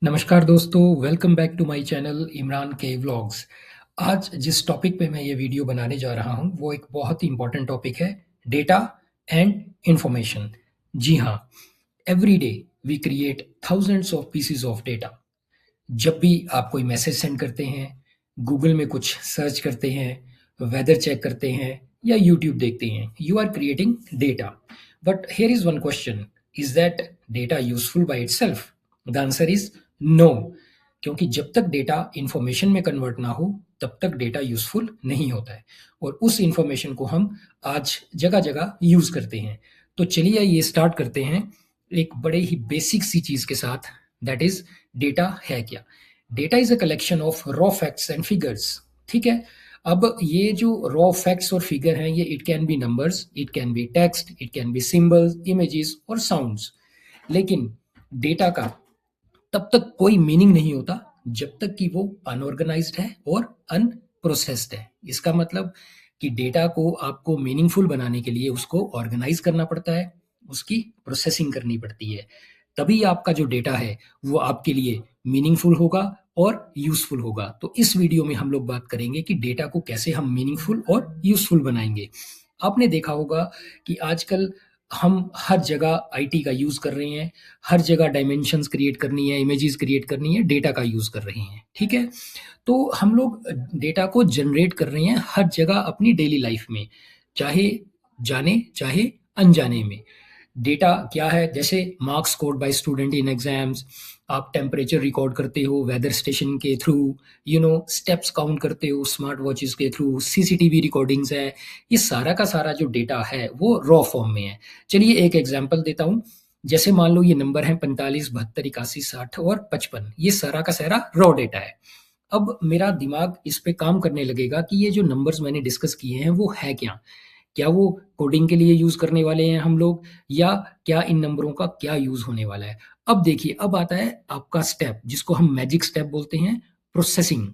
नमस्कार दोस्तों, welcome back to my channel Imran के व्लॉग्स। आज जिस टॉपिक पे मैं ये वीडियो बनाने जा रहा हूँ, वो एक बहुत ही इम्पोर्टेंट टॉपिक है, डेटा एंड इंफॉर्मेशन। जी हाँ, every day we create thousands of pieces of data. जब भी आप कोई मैसेज सेंड करते हैं, गूगल में कुछ सर्च करते हैं, वेदर चेक करते हैं या यूट्यूब देखते हैं, you are creating data. But here is one question, is that data useful by itself? The answer is no. क्योंकि जब तक डेटा इंफॉर्मेशन में कन्वर्ट ना हो, तब तक डेटा यूजफुल नहीं होता है। और उस इंफॉर्मेशन को हम आज जगह जगह यूज करते हैं। तो चलिए ये स्टार्ट करते हैं एक बड़े ही बेसिक सी चीज के साथ, दैट इज डेटा है क्या। Data is a collection of raw facts and figures. ठीक है। अब ये जो रॉ फैक्ट्स और फिगर हैं, ये it can be numbers, it can be text, it can be symbols, images और साउंड्स। लेकिन डेटा का तब तक कोई मीनिंग नहीं होता जब तक कि वो अनऑर्गेनाइज्ड है और अनप्रोसेस्ड है। इसका मतलब कि डेटा को आपको मीनिंगफुल बनाने के लिए उसको ऑर्गेनाइज करना पड़ता है, उसकी प्रोसेसिंग करनी पड़ती है। तभी आपका जो डेटा है वो आपके लिए मीनिंगफुल होगा और यूजफुल होगा। तो इस वीडियो में हम लोग बात करेंगे कि डेटा को कैसे हम मीनिंगफुल और यूजफुल बनाएंगे। आपने देखा होगा कि आजकल हम हर जगह आईटी का यूज़ कर रहे हैं, हर जगह डायमेंशंस क्रिएट करनी है, इमेजेस क्रिएट करनी है, डेटा का यूज़ कर रहे हैं, ठीक है? तो हम लोग डेटा को जनरेट कर रहे हैं हर जगह अपनी डेली लाइफ में, चाहे जाने चाहे अनजाने में। डेटा क्या है? जैसे marks scored by student in exams, आप टेम्परेचर रिकॉर्ड करते हो वेदर स्टेशन के थ्रू, स्टेप्स काउंट करते हो स्मार्ट वॉचेस के थ्रू, सीसीटीवी रिकॉर्डिंग्स है। ये सारा का सारा जो डेटा है वो रॉ फॉर्म में है। चलिए एक एग्जांपल देता हूँ। जैसे मान लो ये नंबर है 45, 72, 81, 60 और 55। ये सारा का सारा रॉ डेटा है। अब मेरा दिमाग इस पे काम करने लगेगा कि ये जो नंबर्स मैंने डिस्कस किए हैं वो है क्या। क्या वो कोडिंग के लिए यूज़ करने वाले हैं हम लोग, या क्या इन नंबरों का क्या यूज़ होने वाला है? अब देखिए, अब आता है आपका स्टेप जिसको हम मैजिक स्टेप बोलते हैं, प्रोसेसिंग।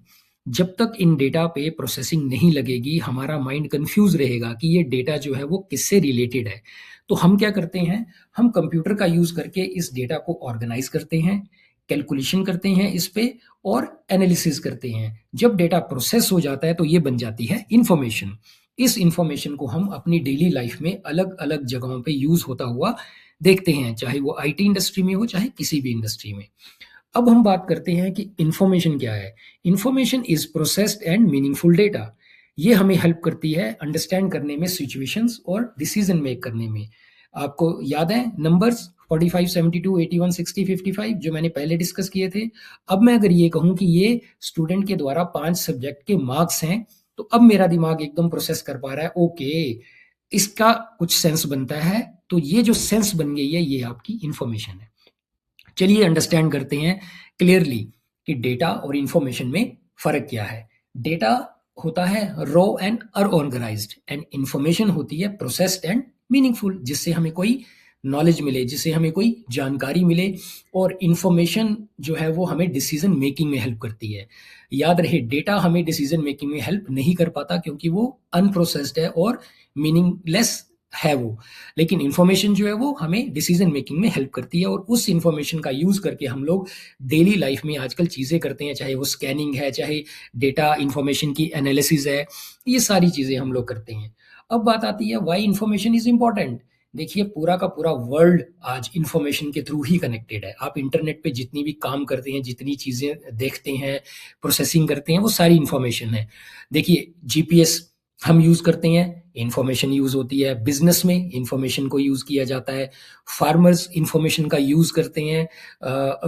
जब तक इन डेटा पे प्रोसेसिंग नहीं लगेगी, हमारा माइंड कंफ्यूज रहेगा कि ये डेटा जो है वो किससे रिलेटेड है। तो हम क्या करते हैं, हम कंप्यूटर का यूज़ करके इस डेटा को ऑर्गेनाइज करते हैं, कैलकुलेशन करते हैं इस पे और एनालिसिस करते हैं। जब डेटा प्रोसेस हो जाता है तो ये बन जाती है इंफॉर्मेशन। इस इंफॉर्मेशन को हम अपनी डेली लाइफ में अलग अलग जगहों पे यूज होता हुआ देखते हैं, चाहे वो आईटी इंडस्ट्री में हो चाहे किसी भी इंडस्ट्री में। अब हम बात करते हैं कि इंफॉर्मेशन क्या है। Information is processed and meaningful data. ये हमें हेल्प करती है अंडरस्टैंड करने में, सिचुएशंस और डिसीजन मेक करने में। आपको याद है नंबर्स 45, 72, 81, 60, 55 जो मैंने पहले डिस्कस किए थे। अब मैं अगर ये कहूं कि ये स्टूडेंट के द्वारा 5 सब्जेक्ट के मार्क्स हैं, तो अब मेरा दिमाग एकदम प्रोसेस कर पा रहा है, ओके इसका कुछ सेंस बनता है। तो ये जो सेंस बन गई है ये आपकी इंफॉर्मेशन है। चलिए अंडरस्टैंड करते हैं क्लियरली कि डेटा और इंफॉर्मेशन में फर्क क्या है। डेटा होता है raw and unorganised, and information होती है प्रोसेस्ड एंड मीनिंगफुल, जिससे हमें कोई नॉलेज मिले, जिससे हमें कोई जानकारी मिले। और इंफॉर्मेशन जो है वो हमें डिसीजन मेकिंग में हेल्प करती है। याद रहे, डेटा हमें डिसीजन मेकिंग में हेल्प नहीं कर पाता क्योंकि वो अनप्रोसेस्ड है और मीनिंगलेस है वो। लेकिन इंफॉर्मेशन जो है वो हमें डिसीजन मेकिंग में हेल्प करती है, और उस इंफॉर्मेशन का यूज करके हम लोग डेली लाइफ में आजकल चीजें करते हैं, चाहे वो स्कैनिंग है, चाहे डेटा इंफॉर्मेशन की एनालिसिस है, ये सारी चीजें हम लोग करते हैं। अब बात आती है व्हाई इंफॉर्मेशन इज इंपॉर्टेंट। देखिए, पूरा का पूरा वर्ल्ड आज इंफॉर्मेशन के थ्रू ही कनेक्टेड है। आप इंटरनेट पे जितनी भी काम करते हैं, जितनी चीजें देखते हैं, प्रोसेसिंग करते हैं, वो सारी इंफॉर्मेशन है। देखिए, जीपीएस हम यूज करते हैं, इंफॉर्मेशन यूज होती है। बिजनेस में इंफॉर्मेशन को यूज किया जाता है। फार्मर्स इंफॉर्मेशन का यूज करते हैं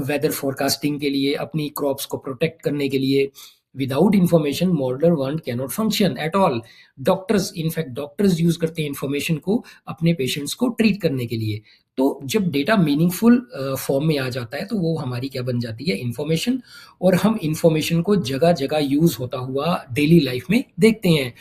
वेदर फोरकास्टिंग के लिए, अपनी क्रॉप्स को प्रोटेक्ट करने के लिए। Without information modern world can not function at all. Doctors, in fact doctors use करते हैं इंफॉर्मेशन को अपने पेशेंट्स को ट्रीट करने के लिए। तो जब डेटा मीनिंगफुल फॉर्म में आ जाता है तो वो हमारी क्या बन जाती है, इंफॉर्मेशन। और हम इंफॉर्मेशन को जगह जगह यूज होता हुआ डेली लाइफ में देखते हैं।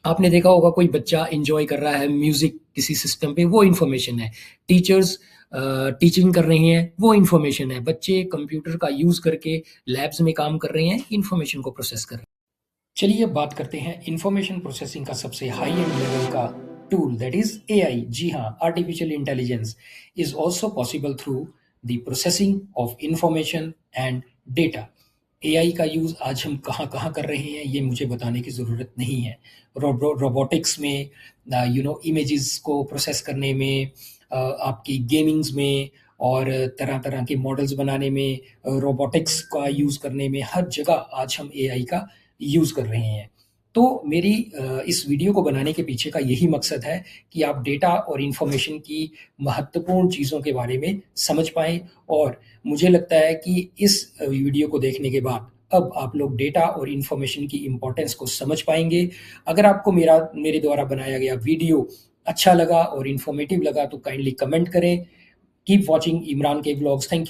आपने देखा होगा कोई बच्चा एंजॉय कर रहा है म्यूजिक किसी सिस्टम पे, वो इन्फॉर्मेशन है। टीचर्स टीचिंग कर रहे हैं, वो इन्फॉर्मेशन है। बच्चे कंप्यूटर का यूज करके लैब्स में काम कर रहे हैं, इन्फॉर्मेशन को प्रोसेस कर रहे हैं। चलिए अब बात करते हैं इंफॉर्मेशन प्रोसेसिंग का सबसे हाई एंड लेवल का टूल, दैट इज एआई। जी हाँ, artificial intelligence is also possible through the processing of information and data. AI का यूज़ आज हम कहाँ-कहाँ कर रहे हैं, ये मुझे बताने की ज़रूरत नहीं है। रोबोटिक्स में, इमेजेस को प्रोसेस करने में, आपकी गेमिंग्स में और तरह-तरह के मॉडल्स बनाने में, रोबोटिक्स का यूज़ करने में, हर जगह आज हम एआई का यूज़ कर रहे हैं। तो मेरी इस वीडियो को बनाने के पीछे का यही मकसद है कि आप डेटा और इन्फॉर्मेशन की महत्वपूर्ण चीज़ों के बारे में समझ पाएँ, और मुझे लगता है कि इस वीडियो को देखने के बाद अब आप लोग डेटा और इन्फॉर्मेशन की इम्पोर्टेंस को समझ पाएँगे। अगर आपको मेरे द्वारा बनाया गया वीडियो अच्छा लगा और इन्फॉर्मेटिव लगा तो काइंडली कमेंट करें। कीप वॉचिंग इमरान के व्लॉग्स। Thank you.